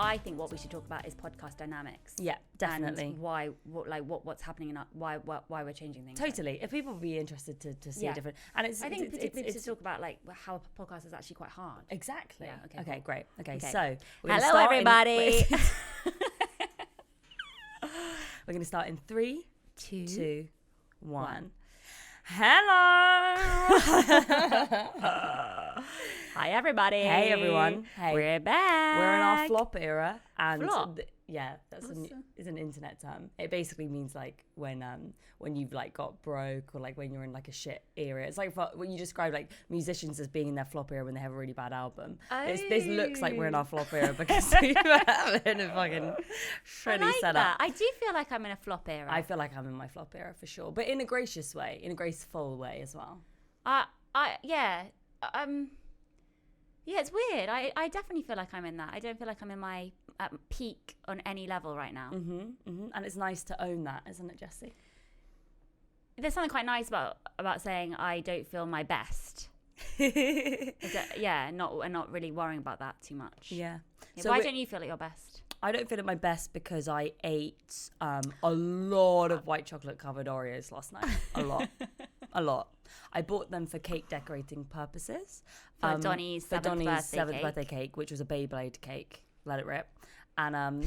I think what we should talk about is podcast dynamics. Yeah, definitely. And what's happening and why we're changing things. Totally. If people would be interested to see a different, and I think particularly to talk about like how a podcast is actually quite hard. Exactly. Yeah, okay, okay, cool. great. Okay, so hello everybody. We're going to start in 3, 2, 1. Hello. Hi everybody. Hey everyone. Hey. We're back. We're in our flop era, and Flop? That's is an internet term. It basically means like when you've like got broke, or like when you're in like a shit era. It's like when you describe like musicians as being in their flop era when they have a really bad album. This looks like we're in our flop era because we're having a fucking shitty setup. That. I do feel like I'm in a flop era. I feel like I'm in my flop era for sure, but in a gracious way, in a graceful way as well. Yeah, it's weird. I definitely feel like I'm in that. I don't feel like I'm in my peak on any level right now. And it's nice to own that, isn't it, Jessie? There's something quite nice about saying I don't feel my best. Not really worrying about that too much. Yeah. So why don't you feel at your best? I don't feel at my best because I ate a lot of white chocolate covered Oreos last night. A lot. I bought them for cake decorating purposes. For Donnie's seventh birthday cake, which was a Beyblade cake. Let it rip. And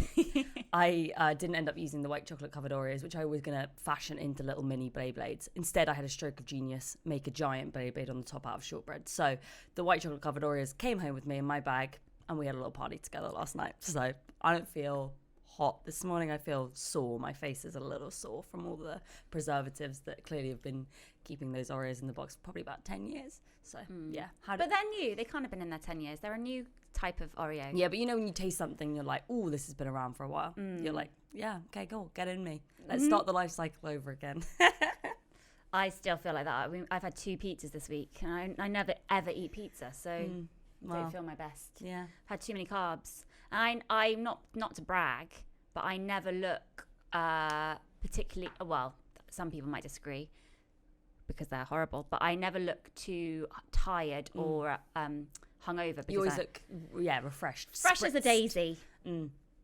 I didn't end up using the white chocolate covered Oreos, which I was going to fashion into little mini Beyblades. Instead, I had a stroke of genius, make a giant Beyblade on the top out of shortbread. So the white chocolate covered Oreos came home with me in my bag, and we had a little party together last night. So I don't feel hot this morning. I feel sore. My face is a little sore from all the preservatives that clearly have been keeping those Oreos in the box for probably about 10 years. So yeah. But they're new. They can't have been in there 10 years. They're a new type of Oreo. Yeah, but you know when you taste something, you're like, oh, this has been around for a while. You're like, yeah, okay, cool, get in me. Let's start the life cycle over again. I still feel like that. I've had 2 pizzas this week, and I never ever eat pizza, so I don't feel my best. Yeah, I've had too many carbs. And I'm not to brag, but I never look particularly well. Some people might disagree because they're horrible, but I never look too tired or hungover. Because you always look refreshed, fresh as a daisy.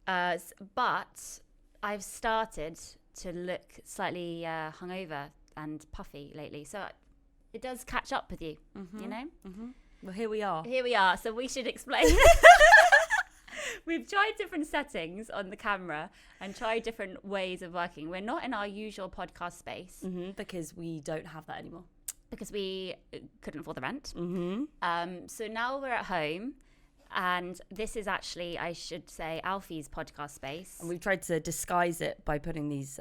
But I've started to look slightly hungover and puffy lately, so it does catch up with you. You know. Well, here we are. So we should explain. We've tried different settings on the camera and tried different ways of working. We're not in our usual podcast space. Because we don't have that anymore. Because we couldn't afford the rent. So now we're at home. And this is actually, I should say, Alfie's podcast space. And we've tried to disguise it by putting these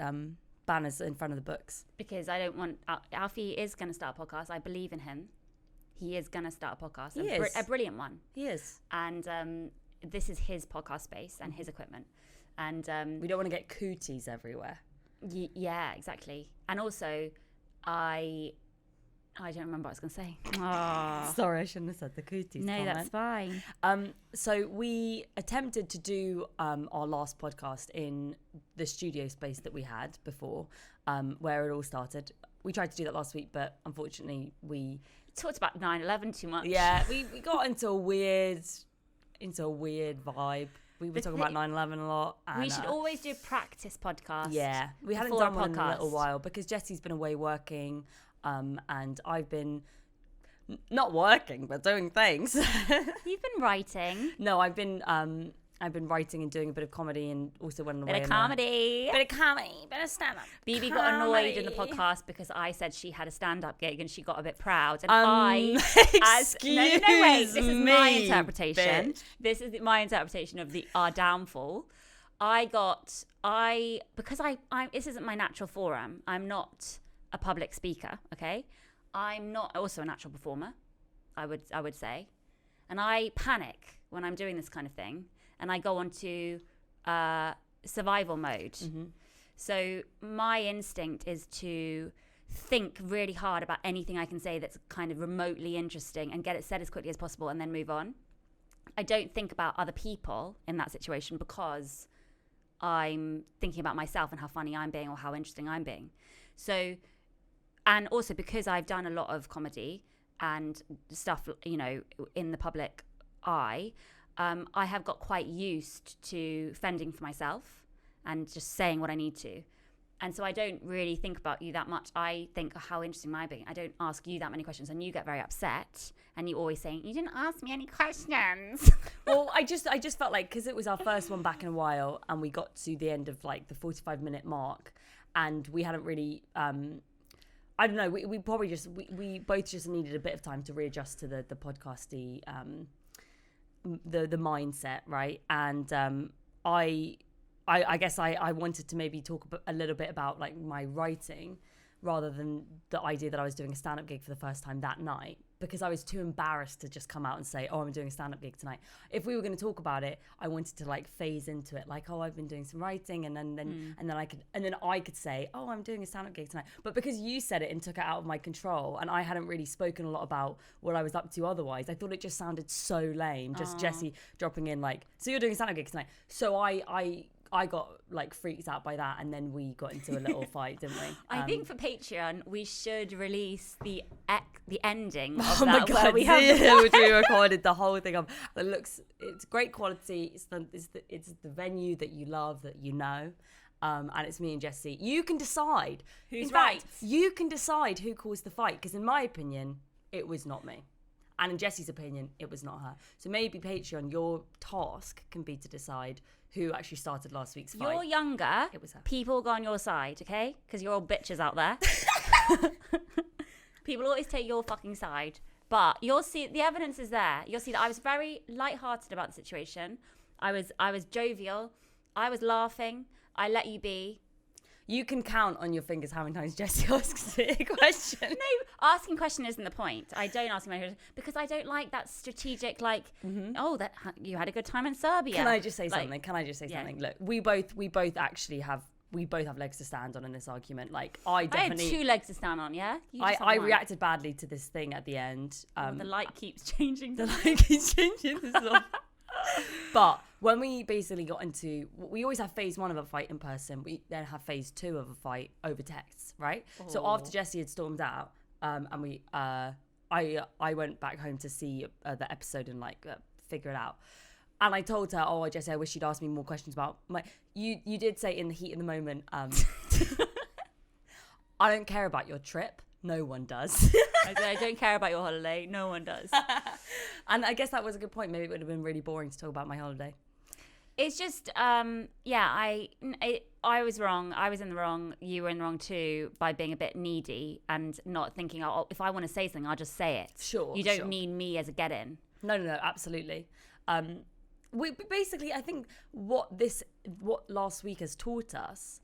banners in front of the books. Because I don't want... Alfie is going to start a podcast. I believe in him. He is going to start a podcast. He is. A brilliant one. He is. And... this is his podcast space and his equipment, and we don't want to get cooties everywhere. Yeah, exactly. And also, I don't remember what I was going to say. Sorry, I shouldn't have said the cooties. No, that's fine. So we attempted to do our last podcast in the studio space that we had before, where it all started. We tried to do that last week, but unfortunately we talked about 9/11 too much. Yeah, we got into a weird vibe. We were talking about 9/11 a lot. And, we should always do a practice podcast. Yeah, we hadn't done one in a little while because Jessie's been away working, and I've been not working but doing things. You've been writing. No, I've been writing and doing a bit of comedy, and also went away. Bit of comedy, bit of stand-up. Bebe got annoyed in the podcast because I said she had a stand-up gig and she got a bit proud. And excuse wait, this is my me, interpretation. bitch. This is my interpretation of our downfall. Because this isn't my natural forum. I'm not a public speaker. Okay, I'm not also a natural performer. I would say, and I panic when I'm doing this kind of thing. And I go on to survival mode. So my instinct is to think really hard about anything I can say that's kind of remotely interesting and get it said as quickly as possible and then move on. I don't think about other people in that situation because I'm thinking about myself and how funny I'm being or how interesting I'm being. So, and also because I've done a lot of comedy and stuff, you know, in the public eye, I have got quite used to fending for myself and just saying what I need to. And so I don't really think about you that much. I think, oh, how interesting am I being? I don't ask you that many questions, and you get very upset. And you always saying, you didn't ask me any questions. Well, I just felt like, because it was our first one back in a while, and we got to the end of like the 45-minute mark, and we hadn't really, I don't know, we probably just, we both just needed a bit of time to readjust to the podcasty, the mindset, right? And I guess I wanted to maybe talk a little bit about like my writing rather than the idea that I was doing a stand-up gig for the first time that night, because I was too embarrassed to just come out and say, oh, I'm doing a stand-up gig tonight. If we were going to talk about it, I wanted to like phase into it, like, oh, I've been doing some writing, and then I could say, oh, I'm doing a stand-up gig tonight. But because you said it and took it out of my control, and I hadn't really spoken a lot about what I was up to otherwise, I thought it just sounded so lame. Just Jessie dropping in like, so you're doing a stand-up gig tonight. So I got like freaked out by that, and then we got into a little fight, didn't we? I think for Patreon we should release the ending of oh that, my God, where we have which we recorded the whole thing of. It's great quality. It's the venue that you love, that you know, and it's me and Jessie. You can decide who's in right. fact, you can decide who caused the fight, because in my opinion, it was not me. And in Jessie's opinion, it was not her. So maybe Patreon, your task can be to decide who actually started last week's fight. You're younger. It was her. People go on your side, okay? Because you're all bitches out there. People always take your fucking side. But you'll see, the evidence is there. You'll see that I was very lighthearted about the situation. I was jovial. I was laughing. I let you be. You can count on your fingers how many times Jessie asks a question. No, asking question isn't the point. I don't ask my question because I don't like that strategic, like, oh, that you had a good time in Serbia. Can I just say something? Something? Look, we both actually have legs to stand on in this argument. Like, I had 2 legs to stand on. Yeah, I reacted badly to this thing at the end. The light keeps changing. The light keeps changing. But when we basically got into, we always have phase 1 of a fight in person. We then have phase 2 of a fight over texts, right? Oh. So after Jessie had stormed out, and I went back home to see the episode and like figure it out. And I told her, oh, Jessie, I wish you'd ask me more questions about my. You did say in the heat of the moment, I don't care about your trip. No one does. I don't care about your holiday. No one does. And I guess that was a good point. Maybe it would have been really boring to talk about my holiday. It's just, I was wrong. I was in the wrong. You were in the wrong too by being a bit needy and not thinking, oh, if I want to say something, I'll just say it. Sure. You don't need me as a get-in. No, absolutely. We basically, I think what last week has taught us,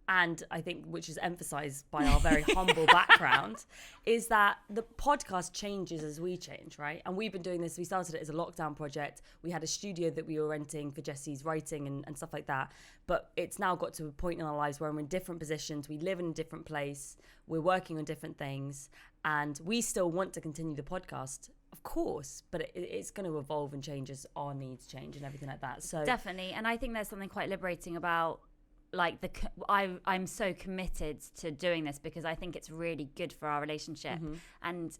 and I think which is emphasized by our very humble background, is that the podcast changes as we change, right? And we've been doing this. We started it as a lockdown project. We had a studio that we were renting for Jessie's writing and stuff like that. But it's now got to a point in our lives where we're in different positions. We live in a different place. We're working on different things. And we still want to continue the podcast, of course, but it's going to evolve and change as our needs change and everything like that. So definitely. And I think there's something quite liberating about like I'm so committed to doing this because I think it's really good for our relationship. And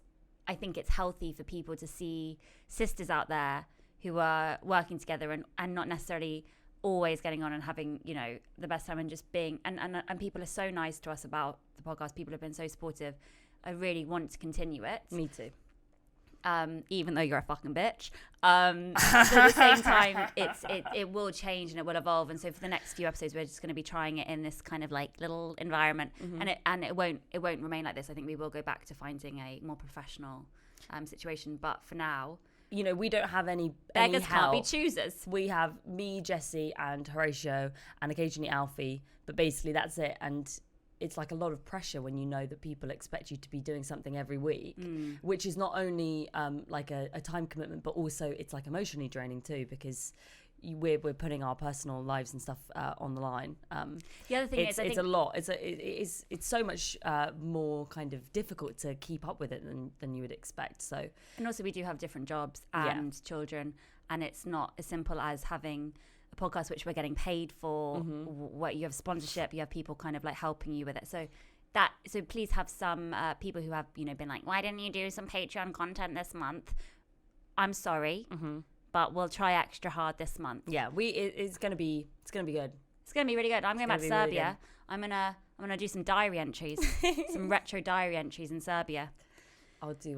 I think it's healthy for people to see sisters out there who are working together and not necessarily always getting on and having, you know, the best time and just being, and people are so nice to us about the podcast. People have been so supportive. I really want to continue it. Me too. Even though you're a fucking bitch. But at the same time, it will change and it will evolve. And so for the next few episodes, we're just going to be trying it in this kind of like little environment, and it won't remain like this. I think we will go back to finding a more professional situation. But for now, you know, we don't have any beggars help. Can't be choosers. We have me, Jessie, and Horatio, and occasionally Alfie. But basically, that's it. And it's like a lot of pressure when you know that people expect you to be doing something every week, which is not only like a time commitment, but also it's like emotionally draining too, because we're putting our personal lives and stuff on the line. The other thing is, it's a lot. It's so much more kind of difficult to keep up with it than you would expect. So, and also we do have different jobs and children, and it's not as simple as having a podcast which we're getting paid for. What you have sponsorship, you have people kind of like helping you with it. So please have some people who have, you know, been like, why didn't you do some Patreon content this month? I'm sorry, but we'll try extra hard this month. Yeah, it's gonna be good. It's gonna be really good. I'm going back to Serbia. Really I'm gonna do some diary entries, some retro diary entries in Serbia. I'll do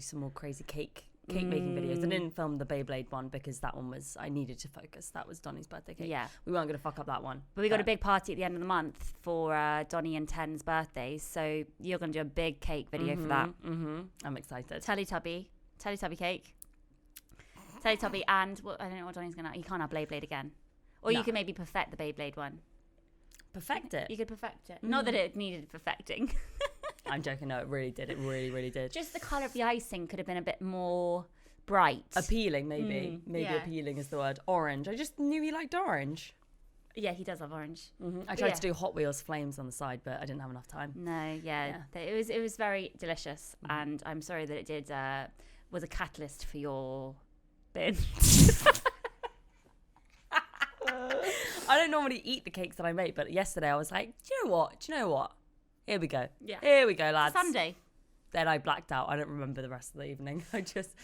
some more crazy cake making videos. I didn't film the Beyblade one because that one was, I needed to focus. That was Donnie's birthday cake. Yeah, we weren't gonna fuck up that one. But we got a big party at the end of the month for Donnie and Ten's birthdays, so you're gonna do a big cake video for that. I'm excited. Teletubby cake. Teletubby and I don't know what Donnie's gonna. You can't have Beyblade again, or you can maybe perfect the Beyblade one. Perfect it. You could perfect it. Not that it needed perfecting. I'm joking. No, it really did. It really, really did. Just the colour of the icing could have been a bit more bright. Appealing, maybe. Appealing is the word. Orange. I just knew he liked orange. Yeah, he does love orange. I tried to do Hot Wheels flames on the side, but I didn't have enough time. No, it was very delicious, and I'm sorry that it was a catalyst for your binge. I don't normally eat the cakes that I make, but yesterday I was like, do you know what? Here we go. Yeah. Here we go, lads. Sunday. Then I blacked out. I don't remember the rest of the evening. I just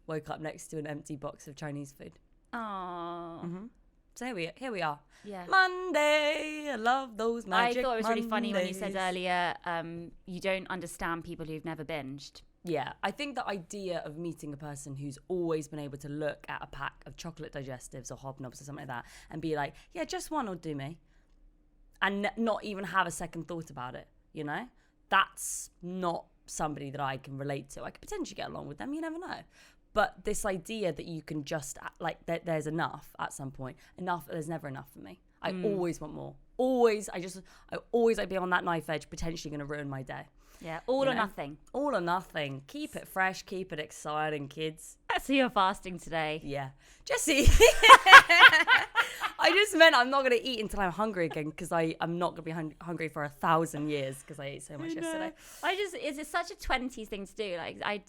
woke up next to an empty box of Chinese food. Oh. So here we are. Yeah. Monday. I love those magic I thought it was really funny when you Mondays. said earlier, you don't understand people who've never binged. Yeah, I think the idea of meeting a person who's always been able to look at a pack of chocolate digestives or hobnobs or something like that and be like, yeah, just one will do me. And not even have a second thought about it, you know? That's not somebody that I can relate to. I could potentially get along with them, you never know. But this idea that you can just, like, there's enough at some point. There's never enough for me. I always want more. I always like be on that knife edge, potentially going to ruin my day. Yeah, all or nothing. All or nothing. Keep it fresh, keep it exciting, kids. So you're fasting today. Yeah. Jessie. I just meant I'm not going to eat until I'm hungry again because I'm not going to be hungry for 1,000 years because I ate so much yesterday. It's such a 20s thing to do. Like I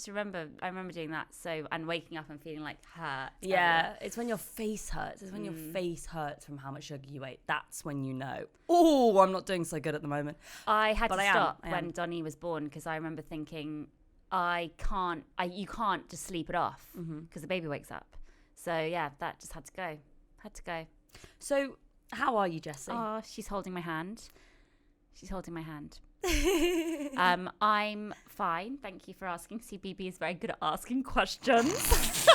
remember doing that. So, and waking up and feeling like hurt. Yeah. Everywhere. It's when your face hurts. It's when your face hurts from how much sugar you ate. That's when you know. Oh, I'm not doing so good at the moment. I had to stop when Donnie was born because I remember thinking, you can't just sleep it off because the baby wakes up. So yeah, that just had to go. So how are you, Jessie? Oh, she's holding my hand. I'm fine. Thank you for asking. CBB is very good at asking questions.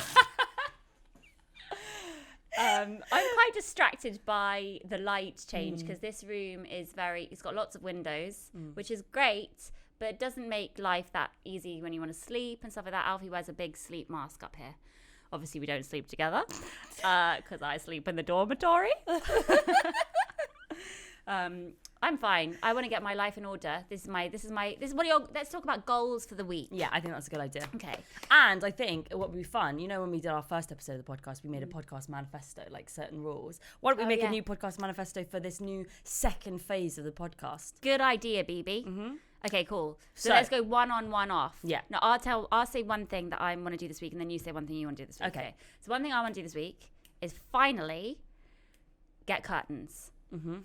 I'm quite distracted by the light change because this room is it's got lots of windows, which is great, but it doesn't make life that easy when you want to sleep and stuff like that. Alfie wears a big sleep mask up here. Obviously, we don't sleep together because I sleep in the dormitory. I'm fine. I want to get my life in order. This is let's talk about goals for the week. Yeah, I think that's a good idea. Okay. And I think what would be fun, you know, when we did our first episode of the podcast, we made a podcast manifesto, like certain rules. Why don't we make a new podcast manifesto for this new second phase of the podcast? Good idea, BB. Okay, cool. So let's go one on, one off. Yeah. Now I'll say one thing that I want to do this week, and then you say one thing you want to do this week. Okay. So one thing I want to do this week is finally get curtains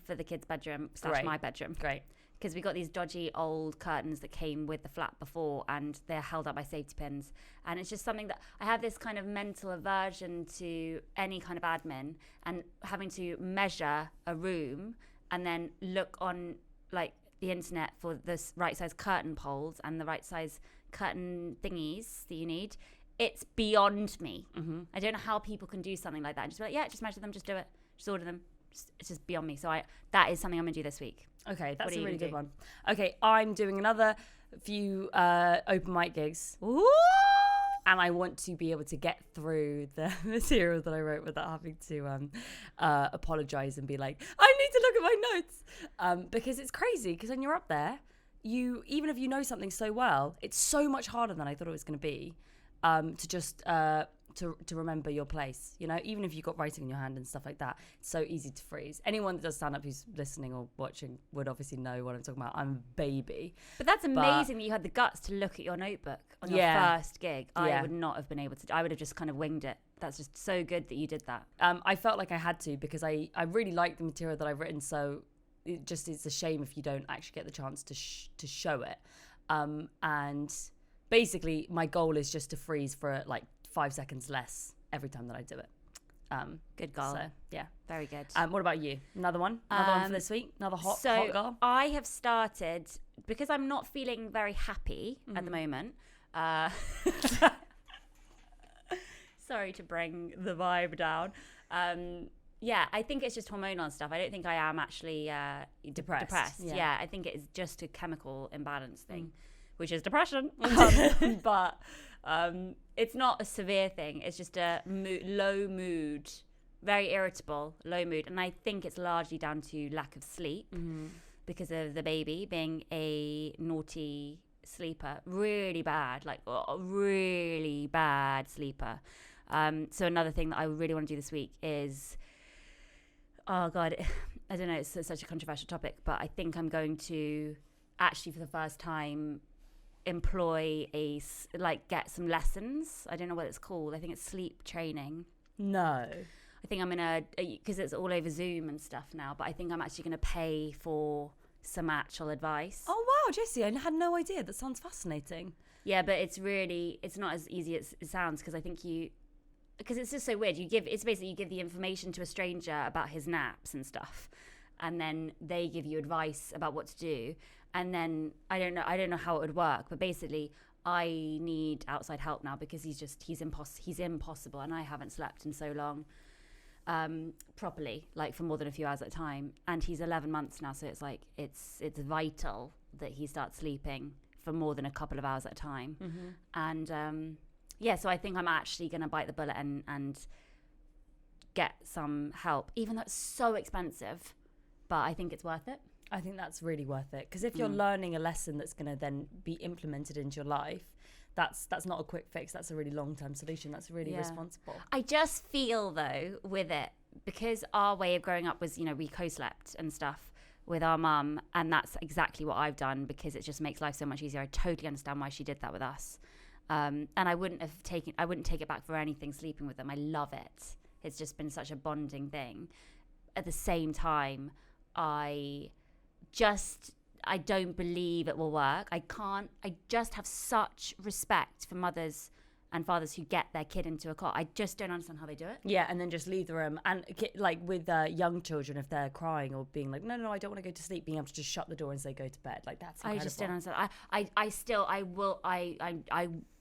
for the kids' bedroom / my bedroom. Great. Because we got these dodgy old curtains that came with the flat before, and they're held up by safety pins. And it's just something that I have this kind of mental aversion to any kind of admin and having to measure a room and then look on like the internet for the right size curtain poles and the right size curtain thingies that you need. It's beyond me. I don't know how people can do something like that and just be like, yeah, just measure them, just do it, just order them. It's just beyond me. So that is something I'm gonna do this week. Okay, that's a really good one. Okay, I'm doing another few open mic gigs. Ooh! And I want to be able to get through the material that I wrote without having to apologize and be like, I need to look at my notes. Because it's crazy, because when you're up there, even if you know something so well, it's so much harder than I thought it was going to be to just to remember your place, you know, even if you've got writing in your hand and stuff like that. It's so easy to freeze. Anyone that does stand up who's listening or watching would obviously know what I'm talking about. I'm a baby. But that's amazing that you had the guts to look at your notebook on your first gig. I would not have been able to. I would have just kind of winged it. That's just so good that you did that. I felt like I had to because I really like the material that I've written, so it's a shame if you don't actually get the chance to show it. And basically my goal is just to freeze for like 5 seconds less every time that I do it. Good girl. So, yeah. Very good. What about you? Another one? Another one for this week? Another hot girl? I have started, because I'm not feeling very happy at the moment. Sorry to bring the vibe down. Yeah, I think it's just hormonal stuff. I don't think I am actually depressed. Yeah, I think it's just a chemical imbalance thing, which is depression. But it's not a severe thing. It's just a low mood, very irritable, low mood. And I think it's largely down to lack of sleep because of the baby being a naughty sleeper. Really bad, like really bad sleeper. So another thing that I really want to do this week is, oh God, I don't know, it's such a controversial topic, but I think I'm going to actually for the first time employ get some lessons. I don't know what it's called. I think it's sleep training. No. I think I'm gonna, because it's all over Zoom and stuff now, but I think I'm actually gonna pay for some actual advice. Oh wow, Jessie, I had no idea. That sounds fascinating. Yeah, but it's not as easy as it sounds, because I think because it's just so weird. It's basically you give the information to a stranger about his naps and stuff, and then they give you advice about what to do. And then I don't know how it would work, but basically I need outside help now because he's impossible, and I haven't slept in so long properly, like for more than a few hours at a time. And he's 11 months now, so it's like it's vital that he starts sleeping for more than a couple of hours at a time. And yeah, so I think I'm actually going to bite the bullet and get some help, even though it's so expensive, but I think it's worth it. I think that's really worth it, because if you're learning a lesson that's going to then be implemented into your life, that's not a quick fix. That's a really long-term solution. That's really responsible. I just feel though with it, because our way of growing up was, we co-slept and stuff with our mum, and that's exactly what I've done because it just makes life so much easier. I totally understand why she did that with us. And I wouldn't take it back for anything sleeping with them. I love it. It's just been such a bonding thing. At the same time, I don't believe it will work. I just have such respect for mothers and fathers who get their kid into a cot. I just don't understand how they do it. Yeah, and then just leave the room. And like with young children, if they're crying or being like, no, I don't want to go to sleep, being able to just shut the door and say, go to bed. Like, that's incredible. I just don't understand.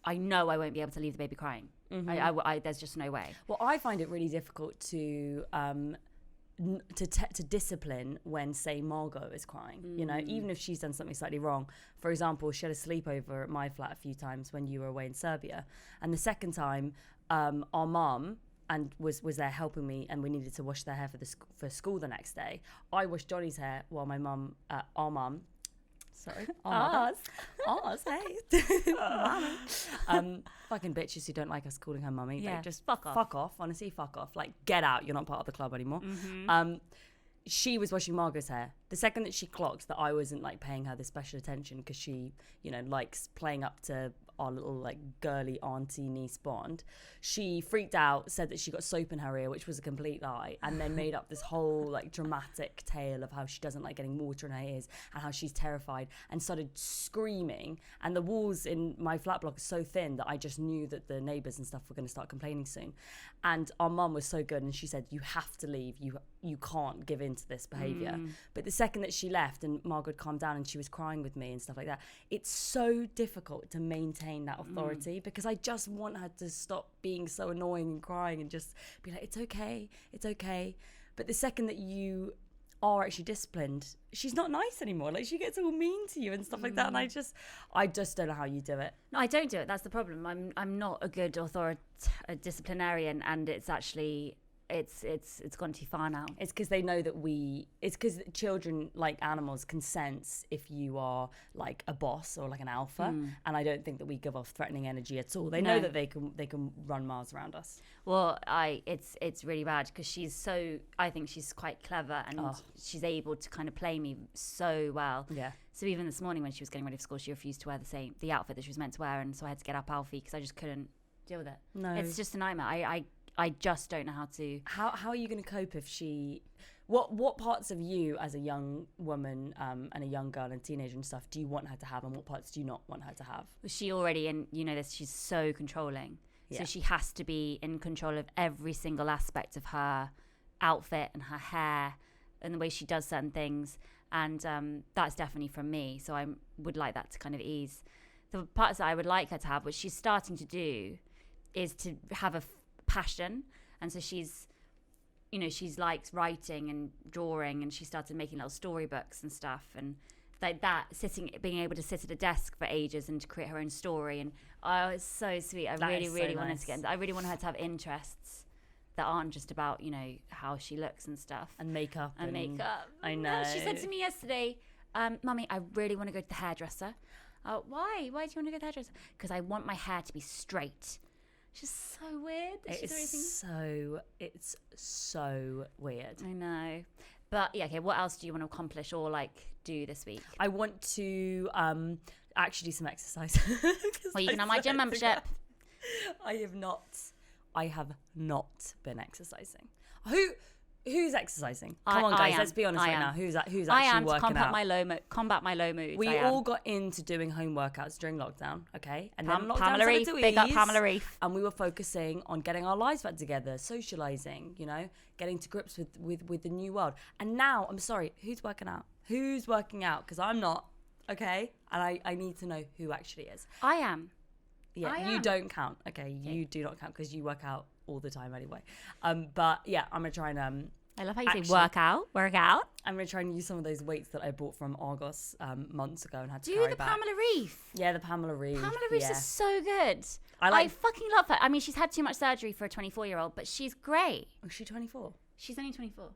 I know I won't be able to leave the baby crying. There's just no way. Well, I find it really difficult to discipline when, say, Margot is crying, even if she's done something slightly wrong. For example, she had a sleepover at my flat a few times when you were away in Serbia, and the second time our mum was there helping me, and we needed to wash their hair for school the next day. I washed Johnny's hair while my mum, our mum, sorry, ours, hey, fucking bitches who don't like us calling her mummy. Yeah, just fuck off. Fuck off, honestly, fuck off. Like, get out, you're not part of the club anymore. She was washing Margot's hair. The second that she clocked that I wasn't like paying her this special attention because she, likes playing up to our little like girly auntie niece bond, she freaked out, said that she got soap in her ear, which was a complete lie, and then made up this whole like dramatic tale of how she doesn't like getting water in her ears and how she's terrified, and started screaming. And the walls in my flat block are so thin that I just knew that the neighbours and stuff were going to start complaining soon. And our mum was so good, and she said, you have to leave, you can't give in to this behaviour. But the second that she left and Margaret calmed down and she was crying with me and stuff like that, it's so difficult to maintain that authority because I just want her to stop being so annoying and crying and just be like, it's okay. But the second that you are actually disciplined, she's not nice anymore. Like, she gets all mean to you and stuff like that, and I just don't know how you do it. No, I don't do it. That's the problem. I'm not a good disciplinarian, and it's actually it's gone too far now. It's because they know that it's because children, like animals, can sense if you are like a boss or like an alpha, and I don't think that we give off threatening energy at all. They know that they can run miles around us. Well, it's really bad because I think she's quite clever, and she's able to kind of play me so well. Yeah. So even this morning when she was getting ready for school, she refused to wear the outfit that she was meant to wear, and so I had to get up Alfie because I just couldn't deal with it. No, it's just a nightmare. I just don't know how to. How are you going to cope if she? What parts of you as a young woman and a young girl and teenager and stuff do you want her to have, and what parts do you not want her to have? She already, and this, she's so controlling. So she has to be in control of every single aspect of her outfit and her hair and the way she does certain things. And that's definitely from me. So I would like that to kind of ease. The parts that I would like her to have, which she's starting to do, is to have a passion. And so she's likes writing and drawing, and she started making little storybooks and stuff. And like that, being able to sit at a desk for ages and to create her own story. And it's so sweet. I really wanted to get into. I really want her to have interests that aren't just about, how she looks and stuff. And makeup. I know. She said to me yesterday, Mummy, I really want to go to the hairdresser. Why? Why do you want to go to the hairdresser? Because I want my hair to be straight. It's just so weird. It's so weird. I know. But yeah, okay, what else do you want to accomplish or do this week? I want to actually do some exercise. Well, you can have my gym membership. I have not been exercising. Who's exercising? Come on, guys, let's be honest right now. Who's actually working out? To combat my low moods. We all got into doing home workouts during lockdown, okay? And then lockdown Pamela Reif, big up Pamela Reif. And we were focusing on getting our lives back together, socializing, getting to grips with the new world. And now, I'm sorry, who's working out? Who's working out? Because I'm not, okay? And I need to know who actually is. I am. Yeah, you don't count. Okay, you do not count because you work out all the time anyway. But yeah, I'm gonna try and I love how you say work out. I'm gonna try and use some of those weights that I bought from Argos months ago and had to carry back. Pamela Reif. Yeah, the Pamela Reif. Pamela Reif is so good. I fucking love her. I mean, she's had too much surgery for a 24-year-old, but she's great. Was she 24? She's only 24.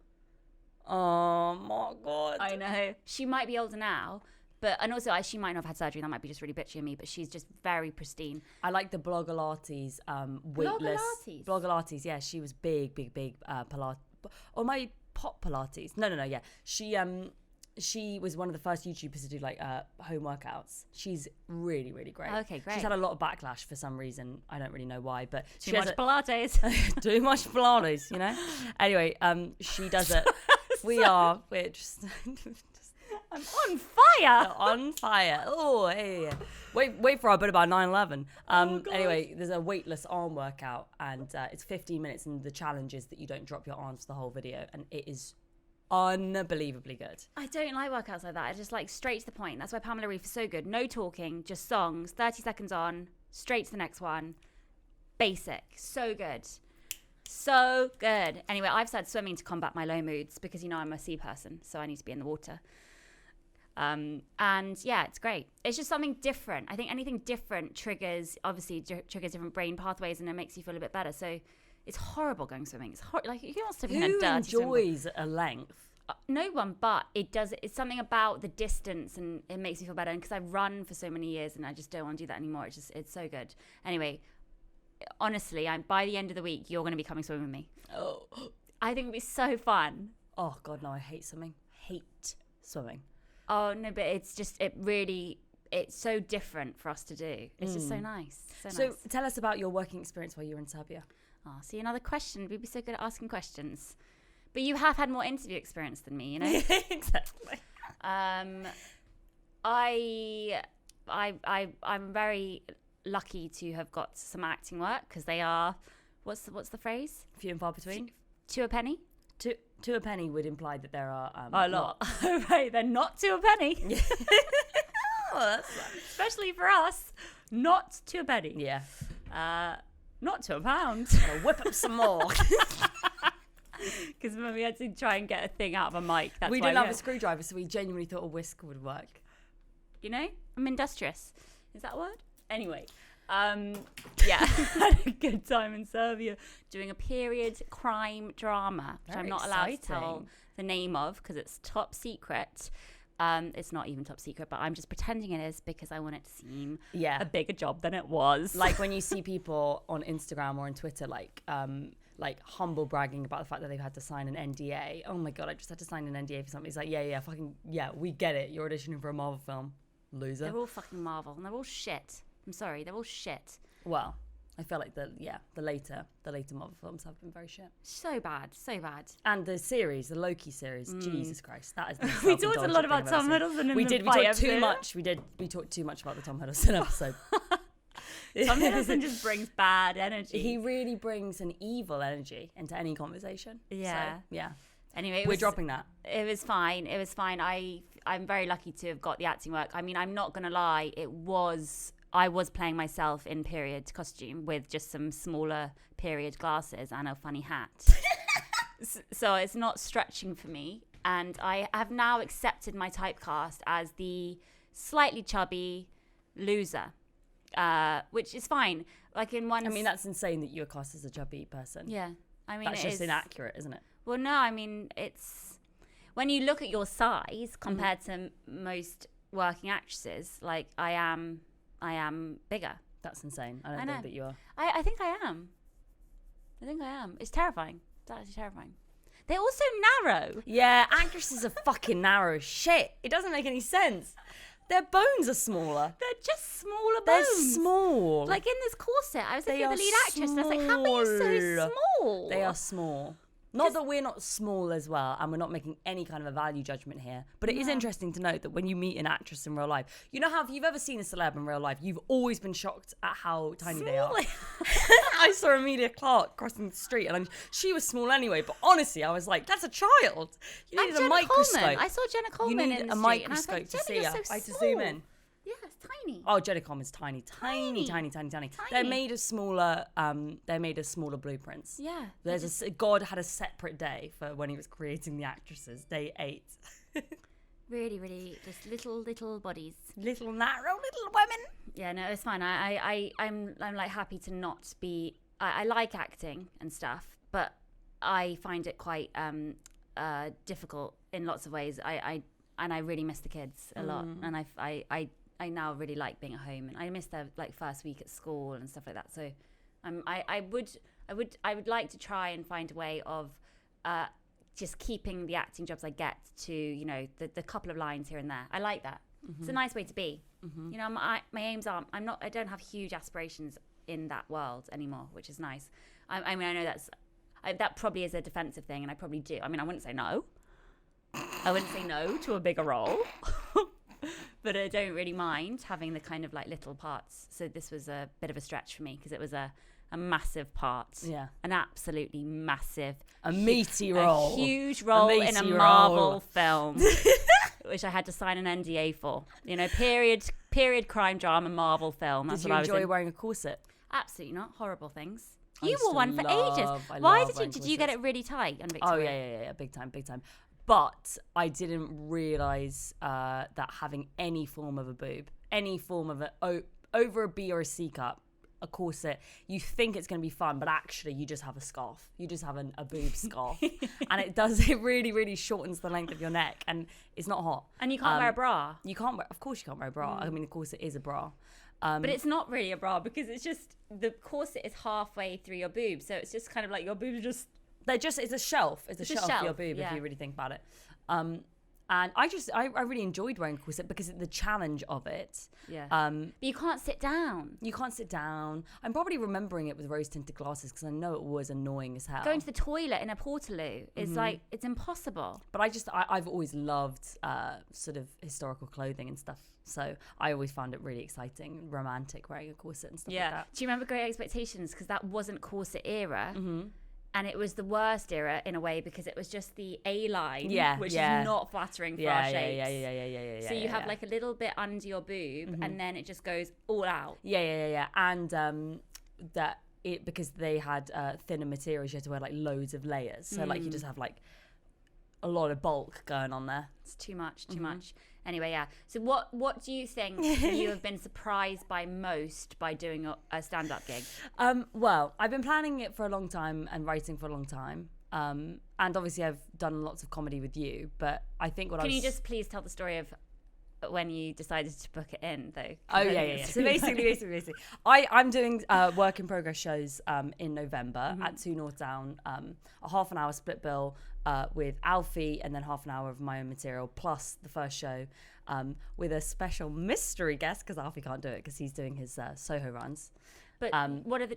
Oh my god. I know. She might be older now. And also, she might not have had surgery. That might be just really bitchy of me. But she's just very pristine. I like the Blogolates weightless. Blogolates, yeah. She was big Pilates. Or my pop Pilates. No, yeah. She was one of the first YouTubers to do home workouts. She's really, really great. Okay, great. She's had a lot of backlash for some reason. I don't really know why, but too much Pilates. Too much Pilates, Anyway, she does it. We're just. I'm on fire. On fire. Oh, hey. Wait for our bit about 9/11. Anyway, there's a weightless arm workout, and it's 15 minutes, and the challenge is that you don't drop your arms for the whole video, and it is unbelievably good. I don't like workouts like that. I just like straight to the point. That's why Pamela Reif is so good. No talking, just songs, 30 seconds on, straight to the next one. Basic. So good. So good. Anyway, I've started swimming to combat my low moods because, I'm a sea person, so I need to be in the water. And yeah, it's great. It's just something different. I think anything different triggers different brain pathways, and it makes you feel a bit better. So it's horrible going swimming. It's you can't step in a dirty Who enjoys a length? No one, but it does. It's something about the distance, and it makes me feel better. And because I've run for so many years, and I just don't want to do that anymore. It's so good. Anyway, honestly, by the end of the week, you're going to be coming swimming with me. Oh, I think it'd be so fun. Oh God, no! I hate swimming. Hate swimming. Oh, no, but it's so different for us to do. It's just so nice. So nice. Tell us about your working experience while you were in Serbia. Oh, see, another question. We'd be so good at asking questions. But you have had more interview experience than me, Exactly. I'm very lucky to have got some acting work because they are, what's the phrase? Few and far between. To a penny? To a penny would imply that there are a lot. Right, they're not to a penny. Yeah. Oh, that's especially for us, not to a penny. Yeah. Not to a pound. I'll whip up some more. Because when we had to try and get a thing out of a mic, we didn't have a screwdriver, so we genuinely thought a whisk would work. I'm industrious. Is that a word? Anyway. Yeah, had a good time in Serbia doing a period crime drama, which I'm not allowed to tell the name of because it's top secret. It's not even top secret, but I'm just pretending it is because I want it to seem a bigger job than it was. Like when you see people on Instagram or on Twitter, like humble bragging about the fact that they've had to sign an NDA. Oh my God, I just had to sign an NDA for something. It's like, yeah, we get it. You're auditioning for a Marvel film, loser. They're all fucking Marvel, and they're all shit. I'm sorry, they're all shit. Well, I feel like the later Marvel films have been very shit. So bad. And the Loki series, Jesus Christ, that is. We talked a lot about Tom Hiddleston. We talked too much. We talked too much about the Tom Hiddleston episode. Tom Hiddleston just brings bad energy. He really brings an evil energy into any conversation. Yeah. So, yeah. Anyway, we're dropping that. It was fine. I'm very lucky to have got the acting work. I mean, I'm not gonna lie. I was playing myself in period costume with just some smaller period glasses and a funny hat. So it's not stretching for me. And I have now accepted my typecast as the slightly chubby loser, which is fine. Like in one... I mean, that's insane that you're cast as a chubby person. Yeah. I mean, that's just inaccurate, isn't it? Well, no, I mean, it's... When you look at your size compared to most working actresses, like I am bigger. That's insane. I don't think that you are. I think I am. It's terrifying. It's actually terrifying. They're also narrow. Yeah, actresses are fucking narrow as shit. It doesn't make any sense. Their bones are smaller. They're just smaller bones. They're small. Like in this corset, I was looking at the lead actress and I was like, how are you so small? They are small. Not that we're not small as well, and we're not making any kind of a value judgment here, but it is interesting to note that when you meet an actress in real life, you know how if you've ever seen a celeb in real life, you've always been shocked at how tiny they are. I saw Emilia Clarke crossing the street, and she was small anyway, but honestly, I was like, that's a child. You needed a microscope. Coleman. I saw Jenna Coleman in the a street, microscope and I was to like, see her. So I had to zoom in. Yeah, it's tiny. Oh, Jenna Coleman's tiny. They're made of smaller. They're made of smaller blueprints. Yeah. God had a separate day for when he was creating the actresses. Day 8. Really, really, just little bodies. Little narrow, little women. Yeah, no, it's fine. I'm like happy to not be. I like acting and stuff, but I find it quite difficult in lots of ways. I really miss the kids a lot, and I now really like being at home, and I miss their like first week at school and stuff like that. So, I would like to try and find a way of just keeping the acting jobs I get to the couple of lines here and there. I like that. It's a nice way to be. You know, my aims aren't. I don't have huge aspirations in that world anymore, which is nice. I mean, I know that probably is a defensive thing, and I probably do. I mean, I wouldn't say no. I wouldn't say no to a bigger role. But I don't really mind having the kind of like little parts. So this was a bit of a stretch for me because it was a massive part. Yeah. An absolutely massive. A meaty role. A huge role in a Marvel film. Which I had to sign an NDA for. You know, period crime drama Marvel film. That's Did what you I was enjoy in. wearing a corset? Absolutely not. Horrible things. I You used wore to one for ages. I Why love wearing did you get corsets. it really tight on Oh, Victoria? yeah. Big time. But I didn't realise that having any form of a boob, any form of over a B or a C cup, a corset, you think it's going to be fun, but actually you just have a scarf. You just have a boob scarf. And it really, really shortens the length of your neck, and it's not hot. And you can't wear a bra. Of course you can't wear a bra. I mean, the corset is a bra. But it's not really a bra because it's just, the corset is halfway through your boob. So it's just kind of like your boobs are just... It's a shelf. It's a shelf for your boob if you really think about it. And I really enjoyed wearing a corset because of the challenge of it. Yeah. But you can't sit down. You can't sit down. I'm probably remembering it with rose-tinted glasses because I know it was annoying as hell. Going to the toilet in a portaloo is like, it's impossible. But I've always loved sort of historical clothing and stuff. So I always found it really exciting, romantic wearing a corset and stuff like that. Do you remember Great Expectations? Because that wasn't corset era. And it was the worst era in a way because it was just the A-line, which is not flattering for our shapes. Yeah. So you have like a little bit under your boob and then it just goes all out. Yeah. And because they had thinner materials, you had to wear like loads of layers. So like you just have like a lot of bulk going on there. It's too much. Anyway, yeah. So what do you think you have been surprised by most by doing a stand-up gig? Well, I've been planning it for a long time and writing for a long time. And obviously I've done lots of comedy with you, but I think Can you just please tell the story of when you decided to book it in, though? Oh, yeah. So basically, I'm doing work in progress shows in November at 2 North Down, a half an hour split bill with Alfie and then half an hour of my own material, plus the first show with a special mystery guest because Alfie can't do it because he's doing his Soho runs. But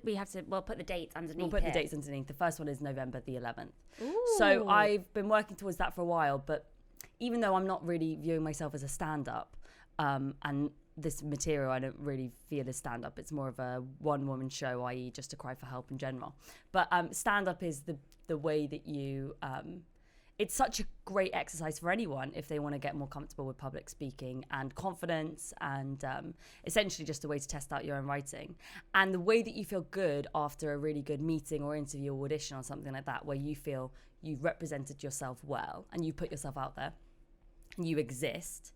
we have to put the dates underneath. We'll put the dates underneath. The first one is November the 11th. Ooh. So I've been working towards that for a while, but even though I'm not really viewing myself as a stand-up, and this material I don't really feel is stand-up. It's more of a one-woman show, i.e. just to cry for help in general. But stand-up is the way that you... it's such a great exercise for anyone if they want to get more comfortable with public speaking and confidence, and essentially just a way to test out your own writing. And the way that you feel good after a really good meeting or interview or audition or something like that, where you feel you've represented yourself well and you put yourself out there and you exist.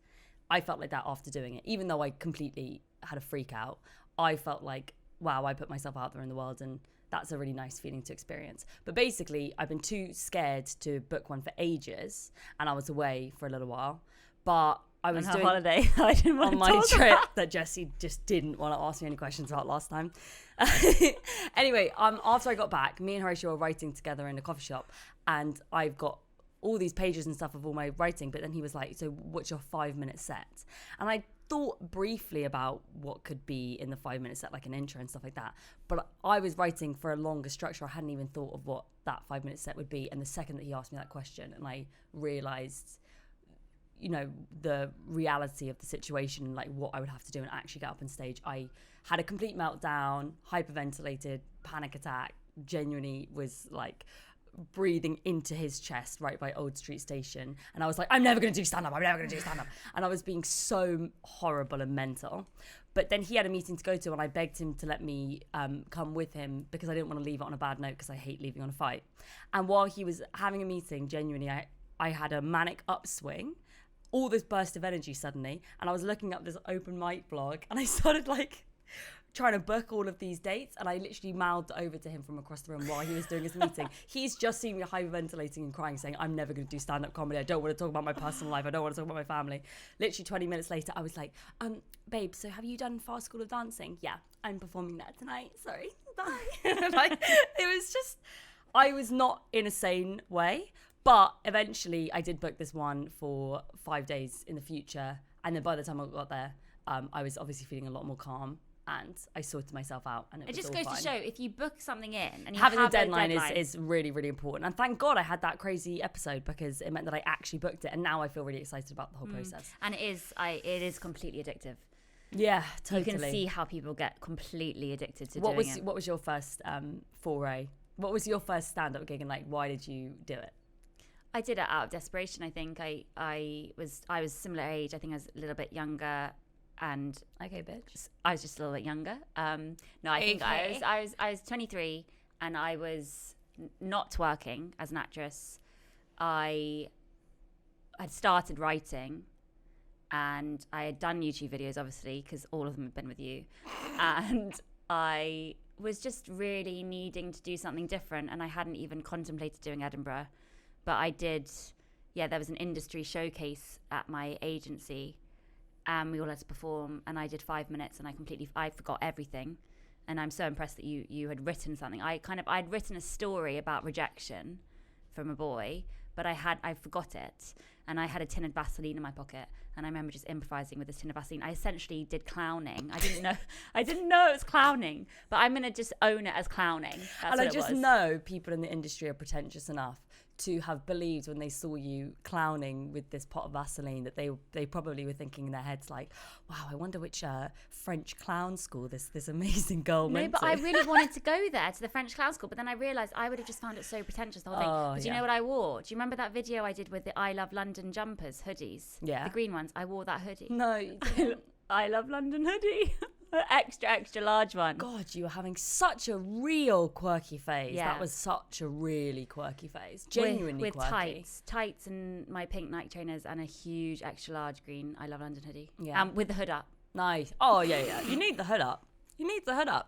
I felt like that after doing it. Even though I completely had a freak out, I felt like, wow, I put myself out there in the world, and that's a really nice feeling to experience. But basically, I've been too scared to book one for ages, and I was away for a little while. But I was doing holiday. I didn't want on my trip that Jessie just didn't want to ask me any questions about last time. Anyway, after I got back, me and Horatio were writing together in a coffee shop, and I've got all these pages and stuff of all my writing, but then he was like, so what's your 5-minute set? And I thought briefly about what could be in the 5-minute set, like an intro and stuff like that, but I was writing for a longer structure. I hadn't even thought of what that 5-minute set would be, and the second that he asked me that question and I realised, you know, the reality of the situation, like what I would have to do and actually get up on stage, I had a complete meltdown, hyperventilated, panic attack, genuinely was like breathing into his chest right by Old Street Station, and I was like, I'm never going to do stand-up, and I was being so horrible and mental. But then he had a meeting to go to, and I begged him to let me come with him because I didn't want to leave it on a bad note, because I hate leaving on a fight. And while he was having a meeting, genuinely I had a manic upswing, all this burst of energy suddenly, and I was looking up this open mic blog, and I started like trying to book all of these dates, and I literally mouthed over to him from across the room while he was doing his meeting. He's just seen me hyperventilating and crying, saying, I'm never going to do stand-up comedy. I don't want to talk about my personal life. I don't want to talk about my family. Literally 20 minutes later, I was like, babe, so have you done Fast School of Dancing? Yeah, I'm performing that tonight. Sorry, bye. Like, it was just, I was not in a sane way. But eventually I did book this one for 5 days in the future. And then by the time I got there, I was obviously feeling a lot more calm, and I sorted myself out, and it just goes fine. to show, if you book something in and you having have a deadline is really, really important. And thank God I had that crazy episode, because it meant that I actually booked it, and now I feel really excited about the whole process. And it is completely addictive. Yeah, totally. You can see how people get completely addicted to doing it. What was your first foray? What was your first stand-up gig, and like, why did you do it? I did it out of desperation. I think I was similar age. I think I was a little bit younger. And okay, bitch. I was just a little bit younger. No, I think I was 23, and I was not working as an actress. I had started writing, and I had done YouTube videos, obviously, because all of them have been with you. And I was just really needing to do something different, and I hadn't even contemplated doing Edinburgh, but I did. Yeah, there was an industry showcase at my agency, and we all had to perform, and I did 5 minutes, and I forgot everything. And I'm so impressed that you had written something. I'd written a story about rejection from a boy, but I forgot it, and I had a tin of Vaseline in my pocket, and I remember just improvising with this tin of Vaseline. I essentially did clowning. I didn't know it was clowning, but I'm gonna just own it as clowning. That's and I just know people in the industry are pretentious enough to have believed when they saw you clowning with this pot of Vaseline that they probably were thinking in their heads like, wow, I wonder which French clown school this amazing girl went to. No, but I really wanted to go there, to the French clown school, but then I realised I would have just found it so pretentious, the whole thing. But do you know what I wore? Do you remember that video I did with the I Love London jumpers, hoodies? Yeah. The green ones. I wore that hoodie. No, you didn't. I Love London hoodie. extra large one. God, you were having such a real quirky phase. Yeah. That was such a really quirky phase. Genuinely with quirky. tights and my pink Nike trainers and a huge extra large green I Love London hoodie. Yeah. With the hood up. Nice. Oh yeah. You need the hood up.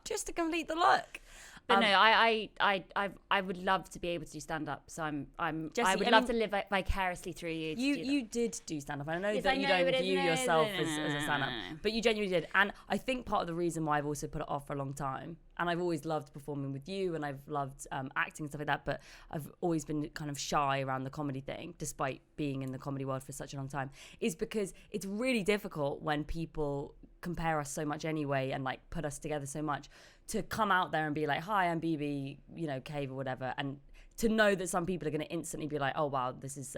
Just to complete the look. But no, I would love to be able to do stand up. So Jessie, I would love to live vicariously through you. You did do stand up. I know Yes, that I you know, don't but view it's- yourself as a stand up, but you genuinely did. And I think part of the reason why I've also put it off for a long time, and I've always loved performing with you, and I've loved acting and stuff like that, but I've always been kind of shy around the comedy thing, despite being in the comedy world for such a long time, is because it's really difficult when people compare us so much anyway and like put us together so much to come out there and be like, hi, I'm Bebe, Cave or whatever, and to know that some people are going to instantly be like, oh wow, this is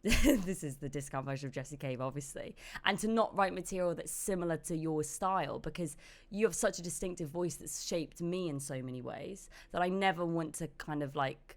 this is the discount version of Jessie Cave, obviously, and to not write material that's similar to your style, because you have such a distinctive voice that's shaped me in so many ways that I never want to kind of like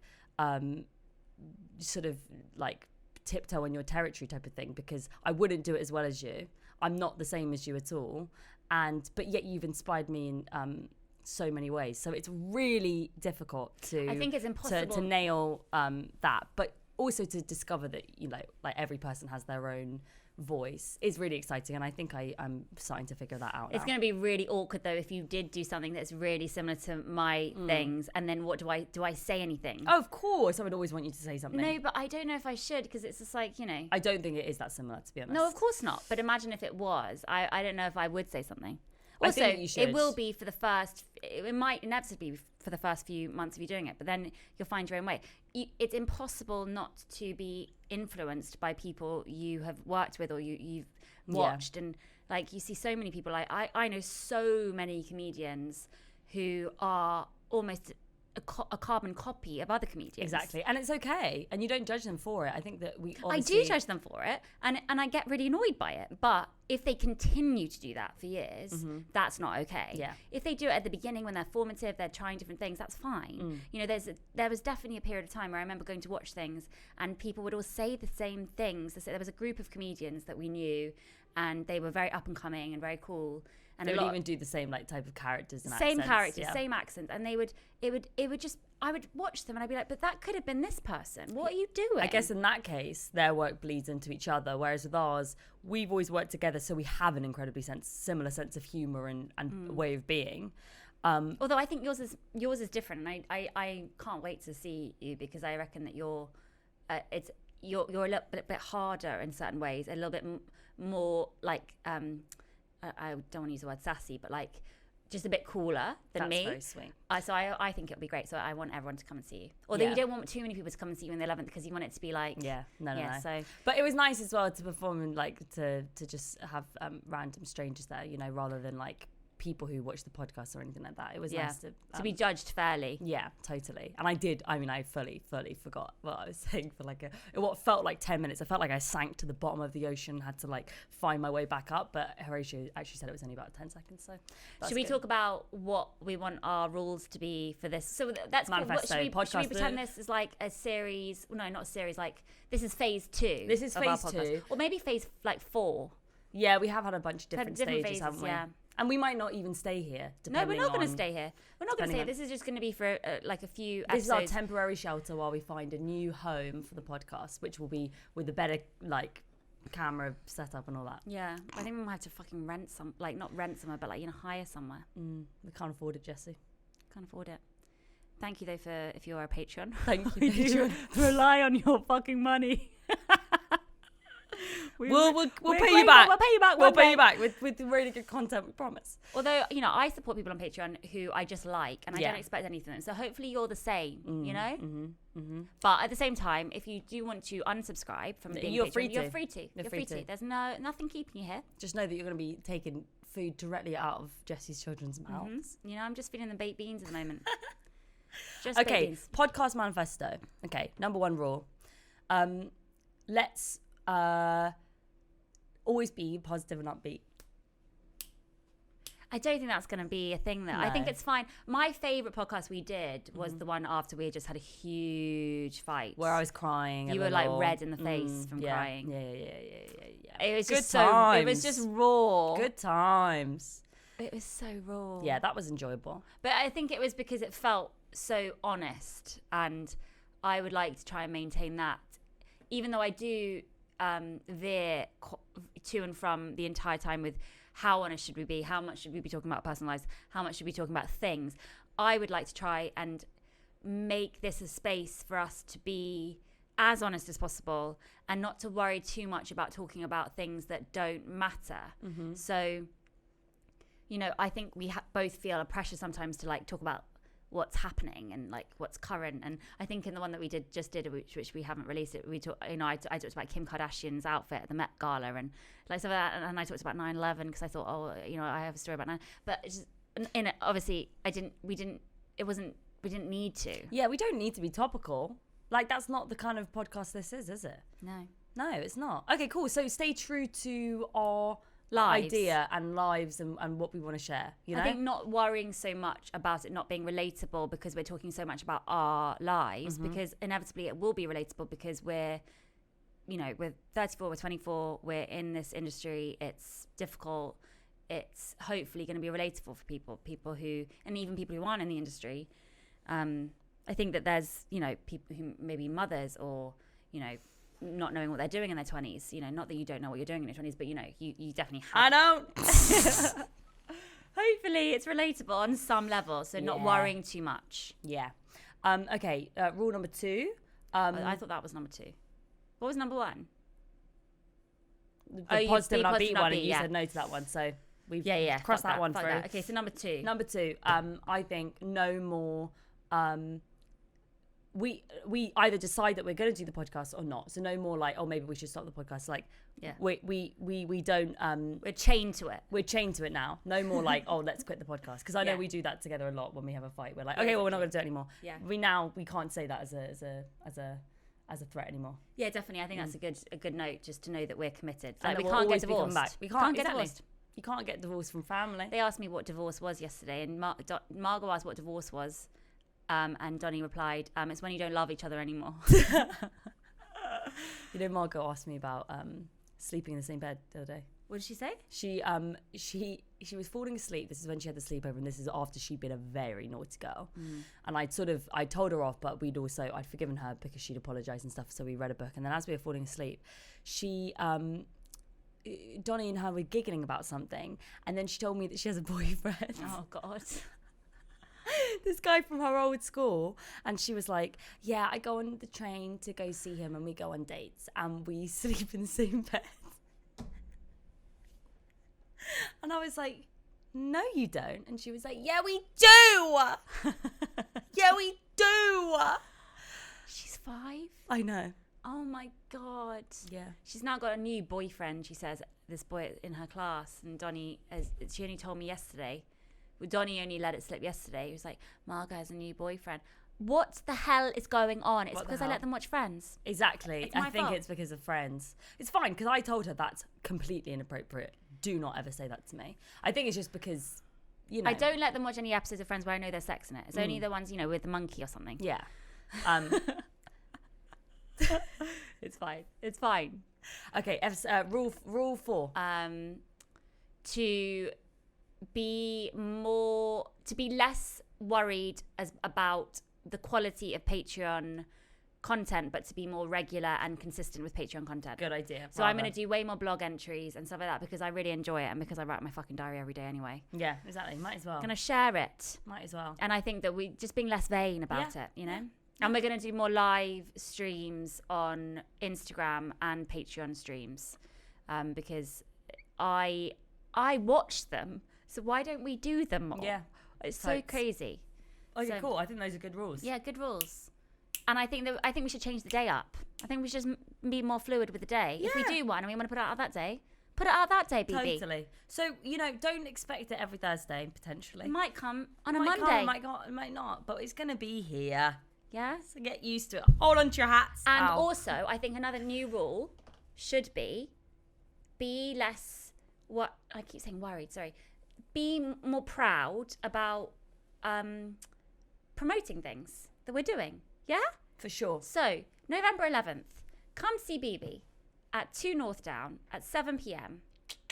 sort of like tiptoe on your territory type of thing, because I wouldn't do it as well as you. I'm not the same as you at all, but yet you've inspired me in so many ways. So it's really difficult to, I think it's impossible to nail that, but also to discover that, you know, like every person has their own voice is really exciting, and I think I'm starting to figure that out It's going to be really awkward though if you did do something that's really similar to my things, and then what do I say anything? Oh, of course I would always want you to say something. No, but I don't know if I should, because it's just like, you know, I don't think it is that similar, to be honest. no, of course not, but imagine if it was. I don't know if I would say something. Also, I think you should. it will be for the first, it might inevitably be for the first few months of you doing it, but then you'll find your own way. It's impossible not to be influenced by people you have worked with or you've watched. And like, you see so many people, like I know so many comedians who are almost a carbon copy of other comedians. Exactly, and it's okay, and you don't judge them for it. I think that we I do judge them for it, and I get really annoyed by it, but if they continue to do that for years, that's not okay. Yeah. If they do it at the beginning when they're formative, they're trying different things, that's fine. You know, there was definitely a period of time where I remember going to watch things and people would all say the same things. There was a group of comedians that we knew, and they were very up and coming and very cool. And they would even do the same like type of characters and same accents. Characters, same accents, and it would just, I would watch them and I'd be like, but that could have been this person. What are you doing? I guess in that case, their work bleeds into each other, whereas with ours, we've always worked together, so we have an incredibly similar sense of humour and way of being. Although I think yours is different, and I can't wait to see you, because I reckon that you're a little bit harder in certain ways, a little bit more like I don't want to use the word sassy, but like just a bit cooler than me. That's very sweet. So I think it'll be great. So I want everyone to come and see you. Although you don't want too many people to come and see you in the 11th, because you want it to be like... No. So, but it was nice as well to perform and like to just have random strangers there, you know, rather than like people who watch the podcast or anything like that. It was nice to be judged fairly. Yeah, totally. And I fully forgot what I was saying for like what felt like 10 minutes. I felt like I sank to the bottom of the ocean, had to like find my way back up, but Horatio actually said it was only about 10 seconds. So should we talk about what we want our rules to be for this? So that's manifesto podcast. Should we pretend this is like a series? No, not a series. Like this is phase 2. This is phase 2, or maybe phase like 4. Yeah, we have had a bunch of different stages, phases, haven't we? Yeah. And we might not even stay here. No, we're not going to stay here. We're not going to stay here. This is just going to be for like a few episodes. This is our temporary shelter while we find a new home for the podcast, which will be with a better like camera setup and all that. Yeah, I think we might have to fucking rent some, like not rent somewhere, but like, you know, hire somewhere. We can't afford it, Jessie. Can't afford it. Thank you though for if you're a patron. Thank you, Patreon. Rely on your fucking money. We'll pay you back. We'll pay you back. We'll pay you back with really good content, we promise. Although, you know, I support people on Patreon who I just like, and I don't expect anything. So hopefully you're the same, you know? But at the same time, if you do want to unsubscribe from being you're Patreon, free to. you're free to. You're free to. There's nothing keeping you here. Just know that you're going to be taking food directly out of Jessie's children's mouths. You know, I'm just feeling the baked beans at the moment. Just okay, baked beans. podcast manifesto. Okay, number 1 rule. Let's always be positive and upbeat. I don't think that's going to be a thing though. No. I think it's fine. My favourite podcast we did was the one after we had just had a huge fight. Where I was crying. You were like red in the face from crying. Yeah. It was Good just times. it was just raw. Good times. It was so raw. Yeah, that was enjoyable. But I think it was because it felt so honest, and I would like to try and maintain that. Even though I do veer to and from the entire time with how honest should we be, how much should we be talking about personal lives, how much should we be talking about things, I would like to try and make this a space for us to be as honest as possible and not to worry too much about talking about things that don't matter. So, you know, I think we both feel a pressure sometimes to like talk about what's happening and like what's current. And I think in the one that we just did, which we haven't released it, we talked, you know, I talked about Kim Kardashian's outfit at the Met Gala and like stuff like that, and I talked about 9/11 because I thought, oh, you know, I have a story about 9, but it's just, in it, obviously it wasn't need to. Yeah, we don't need to be topical. Like, that's not the kind of podcast this is it? No, it's not. Okay, cool. So stay true to our lives. idea and lives and what we want to share. You know, I think not worrying so much about it not being relatable because we're talking so much about our lives, because inevitably it will be relatable because we're 34, we're 24, we're in this industry. It's difficult. It's hopefully going to be relatable for people who, and even people who aren't in the industry. I think that there's, people who maybe mothers or, not knowing what they're doing in their 20s, not that you don't know what you're doing in your 20s, but, you definitely have. I don't. Hopefully it's relatable on some level, so not worrying too much. Yeah. Okay, rule number 2. I thought that was number 2. What was number 1? The positive and upbeat one, and you said no to that one, so we've crossed that one through. Okay, so number 2. Number 2, I think no more... we either decide that we're going to do the podcast or not. So no more like, oh, maybe we should stop the podcast. Like, we don't. We're chained to it. We're chained to it now. No more like, oh, let's quit the podcast. Because I know we do that together a lot when we have a fight. We're like, okay, well, we're not going to do it anymore. Yeah. We can't say that as a threat anymore. Yeah, definitely. I think that's a good note, just to know that we're committed. Like, we can't get divorced. We can't get divorced. You can't get divorced from family. They asked me what divorce was yesterday, and Margot asked what divorce was. And Donnie replied, it's when you don't love each other anymore. Margot asked me about sleeping in the same bed the other day. What did she say? She was falling asleep. This is when she had the sleepover, and this is after she'd been a very naughty girl. And I told her off, but I'd forgiven her because she'd apologized and stuff. So we read a book, and then as we were falling asleep, Donnie and her were giggling about something, and then she told me that she has a boyfriend. Oh God. This guy from her old school, and she was like, yeah, I go on the train to go see him, and we go on dates, and we sleep in the same bed. And I was like, no, you don't. And she was like, yeah, we do. Yeah, we do. She's 5. I know. Oh my God. Yeah. She's now got a new boyfriend, she says, this boy in her class. And she only told me yesterday. Well, Donnie only let it slip yesterday. He was like, Margot has a new boyfriend. What the hell is going on? It's because I let them watch Friends. Exactly. It's my fault. It's because of Friends. It's fine, because I told her that's completely inappropriate. Do not ever say that to me. I think it's just because, I don't let them watch any episodes of Friends where I know there's sex in it. It's only the ones, with the monkey or something. Yeah. It's fine. It's fine. Okay, rule 4. To be less worried about the quality of Patreon content, but to be more regular and consistent with Patreon content. Good idea. So I'm going to do way more blog entries and stuff like that because I really enjoy it, and because I write my fucking diary every day anyway. Yeah, exactly. Might as well. I'm going to share it. Might as well. And I think that we just being less vain about it, And we're going to do more live streams on Instagram and Patreon streams because I watch them. So why don't we do them more? Yeah. It's so crazy. Okay, cool. I think those are good rules. Yeah, good rules. And I think we should change the day up. I think we should just be more fluid with the day. Yeah. If we do one and we want to put it out that day, put it out that day, BB. Totally. So, don't expect it every Thursday, potentially. It might come on a Monday. It might not, but it's going to be here. Yeah? So get used to it. Hold on to your hats. And also, I think another new rule should be less, I keep saying worried, sorry. Be more proud about promoting things that we're doing. Yeah? For sure. So, November 11th, come see BB at 2 North Down at 7 p.m.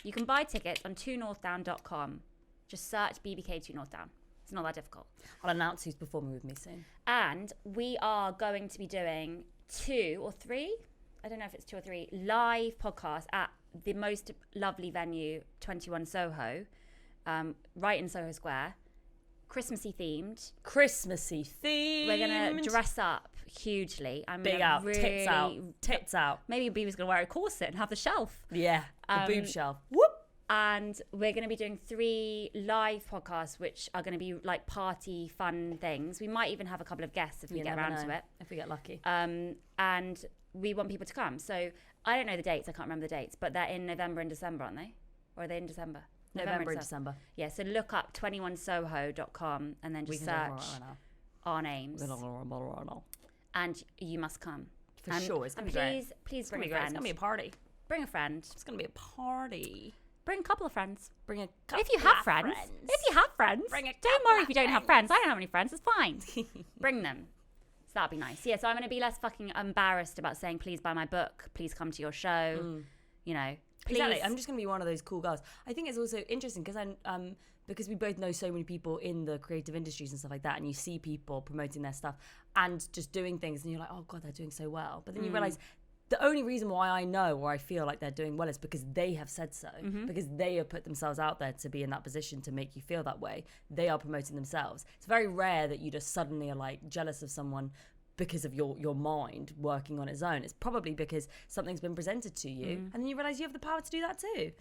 You can buy tickets on 2northdown.com. Just search BBK 2 North Down. It's not that difficult. I'll announce who's performing with me soon. And we are going to be doing 2 or 3, I don't know if it's 2 or 3, live podcasts at the most lovely venue, 21 Soho, right in Soho Square. Christmassy themed. We're going to dress up hugely. I'm big out, really, tits out. Maybe Beaver's going to wear a corset and have the shelf. Yeah, the boob shelf. Whoop. And we're going to be doing 3 live podcasts, which are going to be like party fun things. We might even have a couple of guests if we get around to it. If we get lucky. And we want people to come. So I don't know the dates. I can't remember the dates, but they're in November and December, aren't they? Or are they in December? November and December. Yeah, so look up 21soho.com and then just search our names, and you must come. For sure, it's gonna be great. Please bring a friend. It's gonna be a party. Bring a friend. It's gonna be a party. Bring a couple of friends. Bring a couple If you have of friends. If you have friends. Bring a Don't couple worry of if you don't have friends. I don't have any friends. It's fine. friends. Bring them. So that'd be nice. Yeah, so I'm going to be less fucking embarrassed about saying, please buy my book. Please come to your show. You know, please. Exactly. I'm just going to be one of those cool girls. I think it's also interesting because we both know so many people in the creative industries and stuff like that, and you see people promoting their stuff and just doing things, and you're like, oh God, they're doing so well. But then you realize the only reason why I know or I feel like they're doing well is because they have said so, because they have put themselves out there to be in that position to make you feel that way. They are promoting themselves. It's very rare that you just suddenly are like jealous of someone because of your mind working on its own. It's probably because something's been presented to you, and then you realise you have the power to do that too.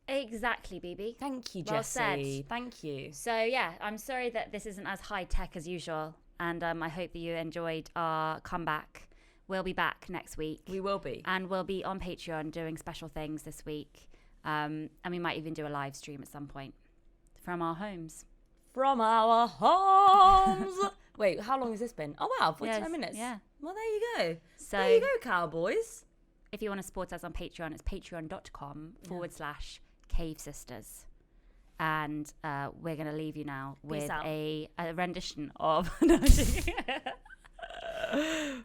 Exactly, Bebe. Thank you, Well Jessie. said. Thank you. So yeah, I'm sorry that this isn't as high tech as usual, and I hope that you enjoyed our comeback. We'll be back next week. We will be. And we'll be on Patreon doing special things this week. And we might even do a live stream at some point from our homes. From our homes. Wait, how long has this been? Oh, wow, 49 minutes. Yeah. Well, there you go. So there you go, cowboys. if you want to support us on Patreon, it's patreon.com/Cave Sisters. And we're going to leave you now with a rendition of...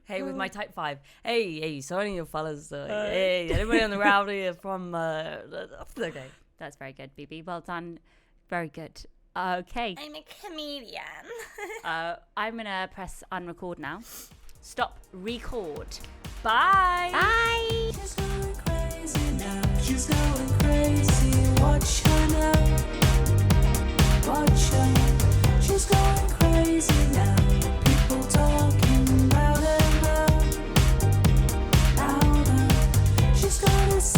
Hey, with my type 5. Hey, sorry, you fellas. Hey, anybody on the rowdy from... okay. That's very good, Bebe. Well done. Very good. Okay. I'm a comedian. I'm going to press unrecord now. Stop record. Bye. Bye. She's going crazy now. She's going crazy. Watch her now. Watch her. She's going crazy.